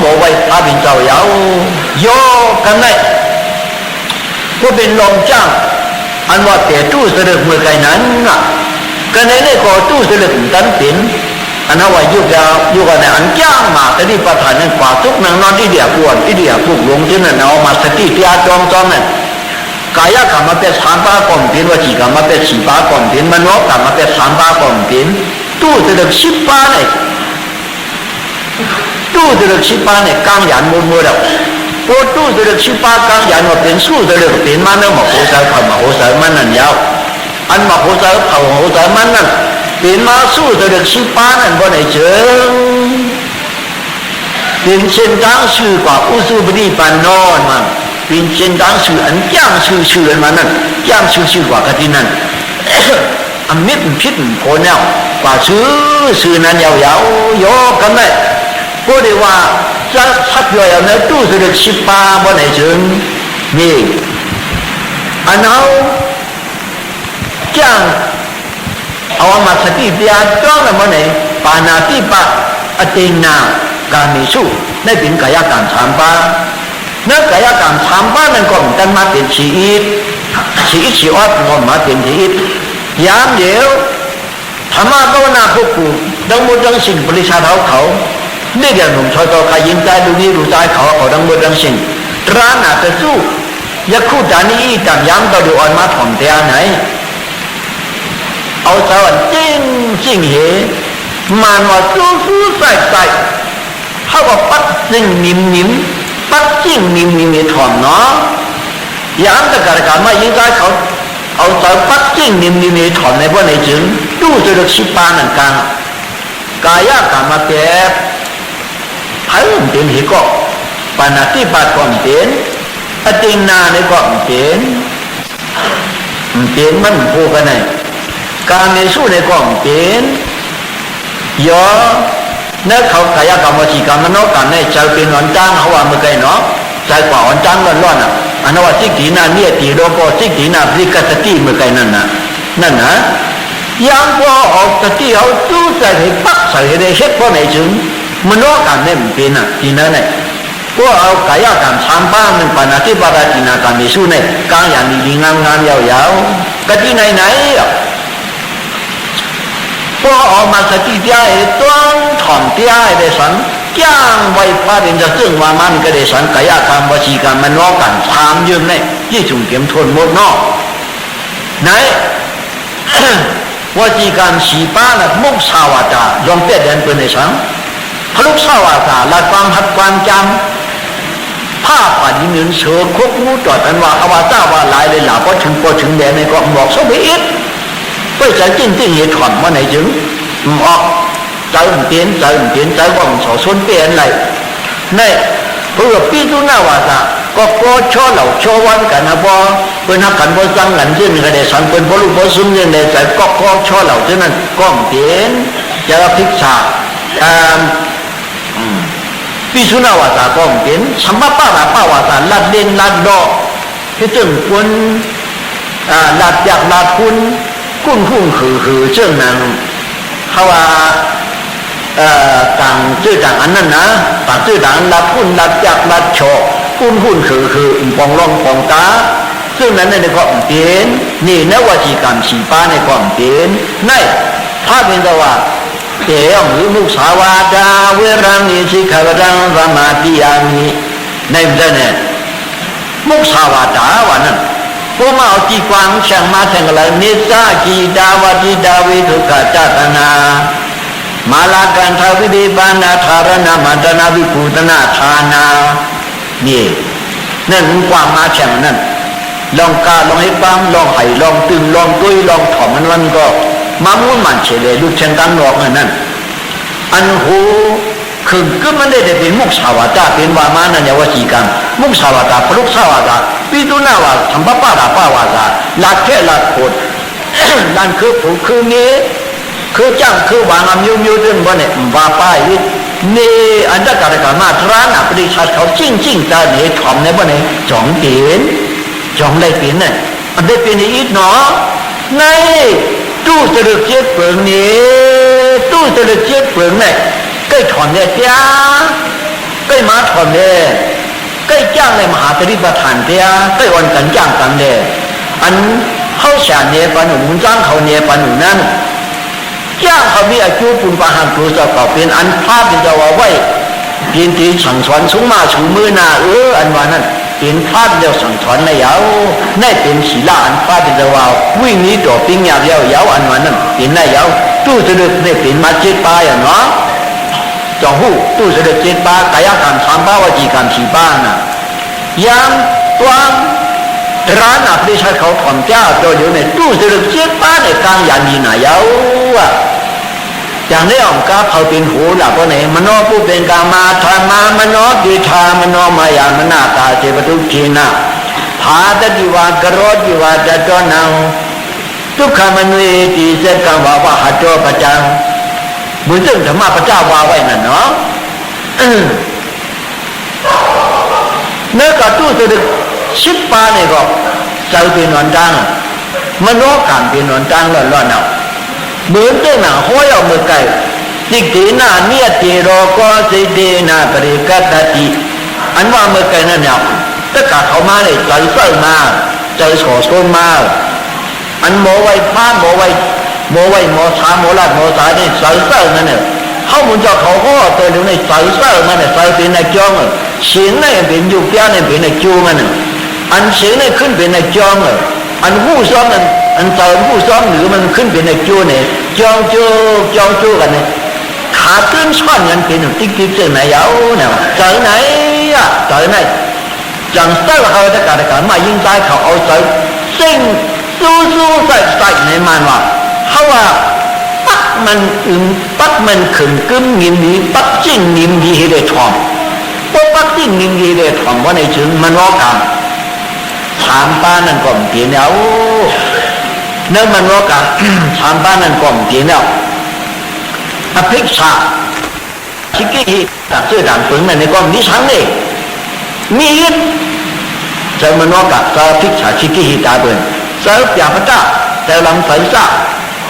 บอกไว้พระบินเจ้าเยาโยกันไหนก็เป็นลมจ้างอันว่าแต่ตู้เสด็จเมื่อไกลนั้นน่ะกันในนี่ก็ตู้เสด็จตันตินอันนั้นว่าอยู่กันในอันจ้างมาแต่ที่ประธานนั้นกว่าทุกนางนอนที่เดียกวนที่เดียกุกลงที่นั่นเอามาสติที่อาจอมนั่นกายกรรมเป็นสามบาก่อนเป็นวจีกรรมเป็นสี่บาก่อนเป็นมโนกรรมเป็นสามบาก่อนเป็นตู้เสด็จสิบบาเนี่ยตู้เสด็จสิบบาเนี่ยกางยันมุนมุดแล้วพอตู้เสด็จสิบบากางยันว่าเป็นสู้เสด็จเป็นมันนั่นมาโหสายผ่ามาโหสายมันนั่นยาวอันมาโหสายผ่าโหสายมันนั่นเป็นมาสู้เสด็จสิบบานั่นบ่ไหนเจอเป็นเช่นดังชื่อกว่าอุสุบดีปานนอนมันเป็นเช่นดังชื่ออันย่างชื่อมันนั่นย่างชื่อกว่ากะทินั่นอันมิดพิษโผล่แล้วกว่าชื่อนั้นยาวๆโยกันได้ก็ได้ว่าจะชัดเลยเอาเนื้อตู้เสด็จสิบบาบ่ไหนเจอนี่อันเอาย่างเอามาสติปัญญาจ้องแล้วบ่ไหนปานาติปะอตินาการมีสู้ได้เป็นกายกรรมสามบาเนื้อกายกรรมสามบานั่นก็มันมาเป็นชีอิตชีอดก็มาเป็นชีอิตยามเดียวธรรมะภาวนาพวกกูดังหมดดังสิ่งบริษัทเขานี่เดี๋ยวหนุ่มชอยต่อใครยินใจดูนี่ดูใจเขาดังหมดดังสิ่งตราหนาจะสู้ยักคู่จานี้ต่างย้ำต่อดูอ่อนมาถ่อมเตียไหนเอาสวรรค์จริงเหมันว่าสู้ใส่เขาก็ปัดจริงนิ่มปัดจริงนิ่มถ่อมเนาะย้ำแต่การมายิงใจเขาเอาสายปัดจริงนิ่มถ่อมในพวกในจึงดูจะรักชิปานันกันกายกรรมเก็บให้มันเป็นเหตุก็ปานาติปาก่อนเป็นอตินาในก่อนเป็นมันพูดกันไหนการในสู้ในก่อนเป็นยอเนื้อเขากายกรรมวจีกรรมนอกกันในใจเป็นหอนจ้างเขาว่าเมื่อไงเนาะใจกว่าหอนจ้างร้อนอ่ะอันนั้นว่าสิกถีนาเนี่ยตีโรโกสิกถีนาพริกสติเมื่อไงนั่นนะยังพอออกสติเอาตู้ใส่ให้ปักใส่ให้เช็ดพอไหนจึงมันนอกกันเนี่ยมันเป็นอ่ะทีนั้นเนี่ยพวกเอากายกรรมสามบ้านมันปานาติปาราตินาการมีสู้เนี่ยกลางอย่างดีงามยาวๆกะที่ไหนพอออกมาสติใจต้องถ่อมใจได้สันจ้างไว้พระเป็นจะซึ่งว่ามันก็ได้สันกายกรรมวจีกรรมมันนอกกันทามยืมเนี่ยยี่จุ่มเข็มทนหมดนอกไหน วจีกรรมสีป้าน่ะมุกสาวาจายอมเปียดเดินเป็นในสังพลุกสาวาจาละความหัดความจำผ้าป่าดินเงินเสือควบงูจอดกันว่าอวตารว่าหลายเลยหล่าพอถึงแดนในก็บอกสมัยอีกไปใจจริงเหตุผลว่าไหนจึงออกใจเปลี่ยนใจว่างสอส้นเปลี่ยนอะไรนี่เพื่อปีตุนาวาตาก็ช่อเหล่าช่อวันกันนะบ่เป็นนักขันบ่จังหลังที่มีกระเดสันเป็นบ่รู้บ่ซุ่มเนี่ยในใจก็ช่อเหล่าที่นั่นก็เปลี่ยนจะพิกษาปีตุนาวาตาก็เปลี่ยนสัมมาป้าวาตาลัดเด่นลัดดอกที่จึงควรลัดอยากลัดคุณกุ้งคือเจ้านั้นเขาว่าต่างชื่อต่างอันนั้นนะต่างชื่อต่างลัดคุณลัดอยากลัดโฉกุ้งคือปองร่องปองตาซึ่งนั้นในก็เปลี่ยนนี่นวจีกรรมสีป้าในก็เปลี่ยนในถ้าเป็นแต่ว่าเดี๋ยวหรือมุสาวาดาเวรามิสิกขรังสมาธิยามิในมันเนี่ยมุสาวาดาวันนั้นพวกมาเอาจีกวางช่างมาแทงอะไรนิสากีดาวดีดาวิทุกขจตนามาลากันทวิริบานาธารณมัตนาวิภูตนาทานานี่นั่นกวางมาแช่งนั่นลองกาลองให้ปั๊มลองไห่ลองตึงลองตุ้ยลองถ่อมมันก็มามุ่นมันเฉลยลูกเชงกันหลอกนั่นอันหูคือก็มันได้เป็นมุกสาวาตาเป็นวามานั่นวจีกรรมมุกสาวาตาพลุกสาวาตาปีตุนาวาสัมปปาราป้าวาตาลาแค่ลาโคตรนั่นคือผูกคือนี้คือจ้างคือวางอมิวเรื่องว่าเนี่ยว่าป้ายนี่อันดับการการมาทรานะปฏิชาเขาจริงตาเนี่ยถ่อมในว่าเนี่ยจ่องเปลี่ยนจ่องได้เปลี่ยนเนี่ยอันได้เปลี่ยนอีกเนาะในตู้เสด็จเจ็ดเปลืองนี้ตู้เสด็จเจ็ดเปลืองเนี่ยก็ถ่อมเนี่ยจ้าก็มา มาถอนเลยใกล้จ้างในมหาตริปฐานเดียใกล้วันกันจ้างกันเลยอันเข้าฉาเนี่ยปนุนจ้างเขาเนี่ยปนุนั้นจ้างเขามีอายุปุณปะหันตัวจะก็เป็นอันภาพเป็นจะว่าไว้เพียงที่สั่งสอนสูงมาสูงมือหน้าอันว่านั้นเป็นภาพเดียวสั่งสอนในยาวในเป็นศีลอันภาพเป็นจะว่าวิ่งนี้ตัวปิ้งยาวยาวอันว่านั้นเป็นในยาวตู้จะเลือกในเป็นมาเจ็ดปลายเนาะจองหูตู้จะเลือกเจ็ดปลากายกรรม3 ป้าวจีกรรม4 ป้าน่ะยังตัวร้านอับดิฉันเขาถ่อมเจ้าตัวอยู่ในตู้จะเลือกเจ็ดป้าในกลางยันยีน่ะยาวอย่างนี้องค์การเขาเป็นหูหลักว่าไหนมโนผู้เป็นกามาธรรมามโนดิธามโนมายามนาตาเจปตุทีนะภาตติวากรอติวาจัตโตนังทุกขมนุยติเสกังวาวะหัตโตปจังบุญซึ่งธรรมะพระเจ้าวาไว้นั่นเนาะเนื้อกับตู้สุด10 ป้าเนี่ยก็เจ้าเป็นนอนดังมโนกรรมเป็นนอนดังร้อนๆเอาเหมือนเจ้าหน้าห้อยเอามือไก่สิกตีนาเนียติโรก็สิเดนาปริกัตติอันว่ามือไก่นั่นเนี่ยถ้ากาเขามาเลยใจเศร้ามาใจโศกโศกมาอันโมไว้ฟ้าโมไว้โมสาโมลัดโมสาเนี่ยใจเศร้านั่นเนี่ยเขามุนจะเขาก็ตัวเดียวในใจเศร้ามันเนี่ยใจเป็นในจ้องเสียงเนี่ยเป็นยุบยาเนี่ยเป็นในจูมันอันเสียงเนี่ยขึ้นเป็นในจ้องอันหูซ้อมนั้นอันตอนผู้ซ้อมหรือมันขึ้นเป็นในจูเนี่ยจองจูกันเนี่ยขาตื้นช่อนกันเป็นติ๊กเจอไหนยาวเนี่ยเจอไหนอ่ะเจอไหนจังเต้าเขาจะการมายิงใจเขาเอาใจสิ่งสู้ใส่ในมันว่าเขาว่าปักมันขึ้นกึ้มงิมดีปักจิ้งงิมดีให้ได้ทองปักจิ้งงิมดีได้ทองว่าในถึงมันว่ากัน3 ป้านั่นก็เปลี่ยนแล้วเนื่องมันว่ากัน3 ป้านั่นก็เปลี่ยนแล้วอภิชาชิกิฮิต่างเสื้อต่างปึงนั่นในก็มีทั้งเลยมียึดจะมันว่ากันจะอภิชาชิกิฮิตาเบิ่นจะอย่าพระเจ้าจะลำใส่ซา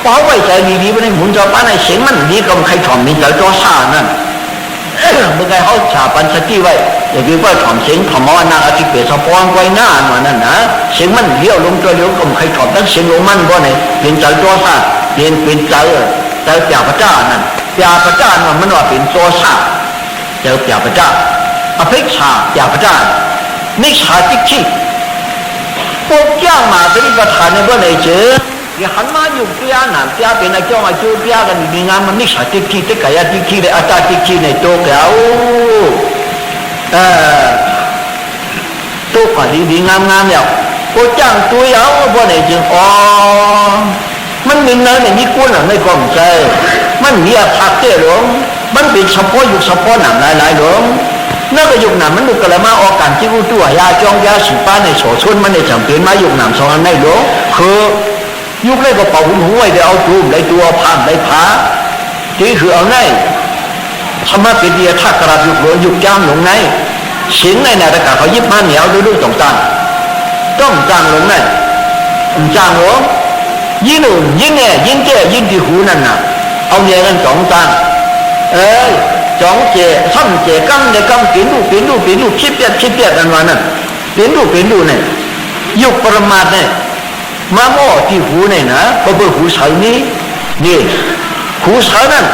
เพราะไว้ใจดีๆไม่ได้หมุนจะป้าในเสียงมันดีก็ใครถ่อมมีใจจ่อซานั่นเมื่อไงเขาฉาปันสติไว้อย่างที่ว่าถ่อมเสียงถ่อมว่านาอาทิตย์เปรตสะพอนไว้หน้ามานั่นนะเสียงมันเลี้ยวลงตัวเลี้ยวก็ใครถ่อมตั้งเสียงลงมันก็ไหนเป็นใจจ่อซาเป็นใจจ่าพระเจ้านั่นจ่าพระเจ้ามันว่าเป็นจ่อซาจ่าพระเจ้าอภิชาจ่าพระเจ้าไม่ชาจิกชิพวกเจ้ามาปฏิบัติธรรมในบ่ไหนเจออย่าหันมาอยู่เปียนั่นเปียเป็นไอ้เจ้ามาจูเปียกันมีงานมันไม่ชาจิกชิแต่กายจิกชิเลยอาตาจิกชิในโต๊ะแล้วโต๊ะก็ดีงามแล้วพวกเจ้าตัวยาวบ่ไหนเจอมันมีเนื้อในนี้กุ้นหนังในกล่องใจมันมีผักเตี้ยหลงมันเป็นเฉพาะยุคเฉพาะหนังหลายหลงนั่นก็ยุคหนังมันดูกระมาออกการที่กู้ตัวยาจองยาสีป้าในโฉชนมันในจำเป็นมายุคหนังสองอันในหลงคือยุคแรกก็เป่าหุ่นหัวเดี๋ยวเอาจูมได้ตัวพามได้ผาที่คือเอาในธรรมะเป็นเดียทักกระยุคหลงยุคจ้ามหลงในสิงในนาฬิกาเขายิบมาเหนียวดูต้องจางหลงในจางหลงยิ่งหนุ่มยิ่งแน่ยิ่งเจ๊ยิ่งที่หูนั่นน่ะเอาเนี่ยกัน2 จางจ้องเจ๊ซ้ำเจ๊กั้งเนี่ยกั้งเปลี่ยนรูปคิดเปลี่ยนกันวันนั้นเปลี่ยนรูปเนี่ยยุคประมาทเนี่ยมาโม่ที่หูเนี่ยนะก็เป็นหูเฉยนี่หูเฉยนั่น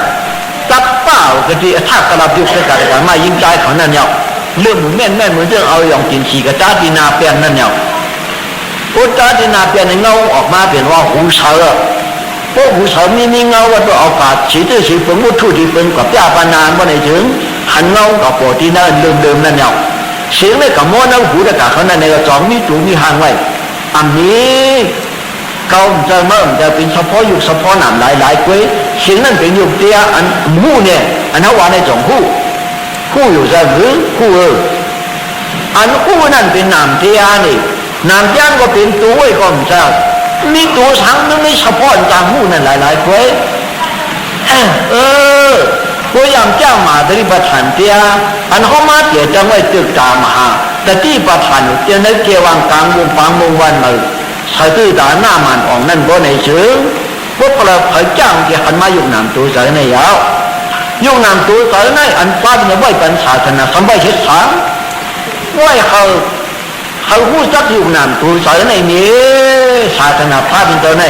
ตับเป้าก็ที่ถ้ากระดับยุคสกัดกันมายิงใจเขานั่นเนี่ยเรื่องแม่นเหมือนเรื่องเอาอย่างกินฉีกระจ้าดีนาเปลี่ยนนั่นเนี่ยโอ้จ้าดีนาเปลี่ยนเงาออกมาเปลี่ยนว่าหูเฉยพวกหูเฉยมีเงาว่าตัวเอาปากฉีดฉีดฝนมุดทุ่ที่ฝนกับยาปานานว่าในถึงหันเงากับปอที่นั่นเดิมนั่นเนี่ยเสียงเลยกับม้วนเอาหูตะกาเขานั่นในกระจองมีตูมีหางไว้อันนี้เขาจะเป็นเฉพาะยุคเฉพาะหนามหลายกวยเสียงนั่นเป็นยุคเดียอันหูเนี่ยอันนั้นว่าในจงหูอยู่จะหรือหูอันหูนั่นเป็นหนามเดียนี่หนามย่างก็เป็นตัวไว้ก่อนจ้ามีตัวสังนึงในเฉพาะจางหูนั่นหลายกวยก็ยังเจ้ามาปฏิบัติธรรมเดียอันเขามาเดียจังไว้ตึกตามหาแต่ที่ปฏิบัติเดียในเกวังกลางวงฟังวงวันเลยใช้ตื้อตาหน้ามันออกนั่นบ่ในเชิงพวกเราเผยจ้างที่หันมายุคหนามตัวใส่ในยาว ยุคนำตัวสายในอันฟ้าเป็นไว้เป็นศาสนาสมัยเฮ็ดสามไว้เขาหู้จักยุคนำตัวสายในมีศาสนาพระเป็นเจ้าใน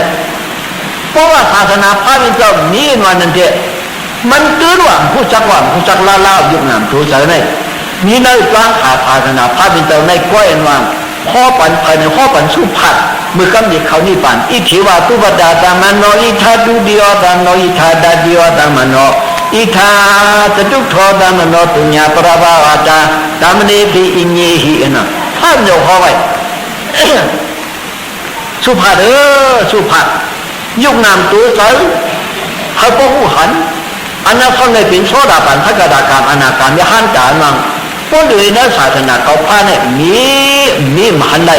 เพราะว่าศาสนาพระเป็นเจ้ามีวันนั้นเดียมันตื่นว่าผู้จักลายุคนำตัวสายในมีในกลางขาศาสนาพระเป็นเจ้าในก้อยอันว่างข้อปันภายในข้อปันสุภัดมือกำหนดเขานี่ปันอิทธิวาตุบดาตามโนอิทาดุเดียวตามโนอิทาดาเดียวตามโนอิทาจะทุกทอตามโนตุญญาปราบาวาจาตามเนติอินเยหินะท่านโยกเอาไว้สุภัดสุภัดยุคนำตัวใสเขาก็หูหันอันนั้นเขาในเป็นโซดาปันทักดาการอนาการยหันการวังพวกเลยนะศาสนาเขาพาเนี่ยมีมหันใด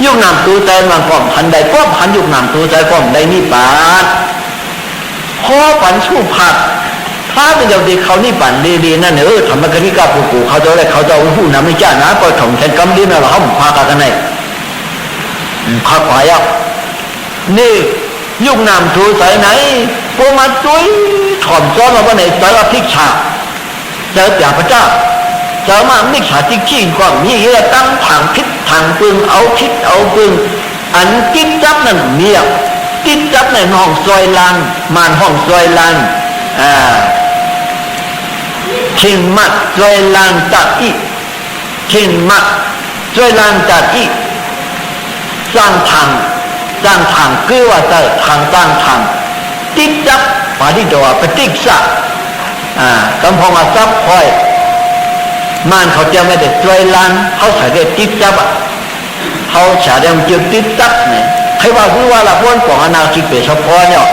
ยุคนำตัวใจมันก็หันใดก็หันยุคนำตัวใจก็ได้นิพพานข้อปันสุภัดถ้าเป็นเด็กเขานี่ปั่นดีๆนั่นธรรมกนิกาผู้เขาจะอะไรเขาจะผู้นำไม่จ้านะก็ถ่องแทนกำดินเราเขาพากันไหนข้าขวายนี่ยุคนำตัวใจไหนพวกมาจุ้ยถ่อมซ้อนมาว่าไหนใจว่าพิกชาเจอจ่าพระเจ้าเจอมามิกชาที่ขี้ความมีเยอะตั้งทางพิษทางปืนเอาพิษเอาปืนอันกิ๊กจับนั่นเมียกิ๊กจับในห้องซอยลานมานห้องซอยลานเข่งมัดซอยลานตัดอีเข่งมัดซอยลานตัดอีสร้างทางคือว่าจะทางสร้างทางติ๊กจับมาที่ตัวปฏิกษากำพองมาซับคอยมันเขาจะไม่ได้ซอยลานเขาใส่ได้ติ๊กจับเขาใช้ได้มันจะติ๊กจับเนี่ยใครว่าคือว่าละพวกของอนาคิเปเฉพาะเนี่ย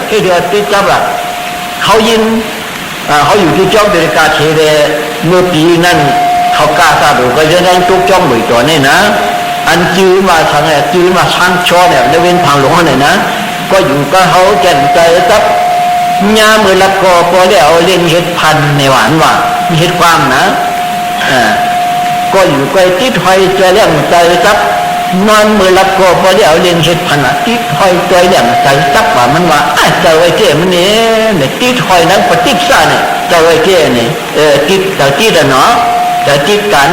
ที่เดียวติ๊กจับละเขายินเขาอยู่ที่จ้องเดลิกาเทเรเมื่อปีนั้นเขากล้าซาดูก็จะได้ตุกจ้องหน่วยตัวนี่นะอันจื้อมาทางไหนจื้อมาช่างช่อเนี่ยในเว้นทางหลวงไหนนะก็อยู่ก็เขาแก่นใจจับยาเมื่อละก็พอแล้วเล่นเห็ดพันในหวานว่าเห็ดความนะก็อยู่ก็ติดหอยใจเลี้ยงใจจับนอนเมื่อละก็พอแล้วเล่นเห็ดพันติดหอยใจเลี้ยงใจจับว่ามันว่าใจไว้เจ้มันเนี่ยติดหอยนั้นปฏิกษาเนี่ยใจไว้เจ้เนี่ยติดแต่ติดเนาะแต่ติดกัน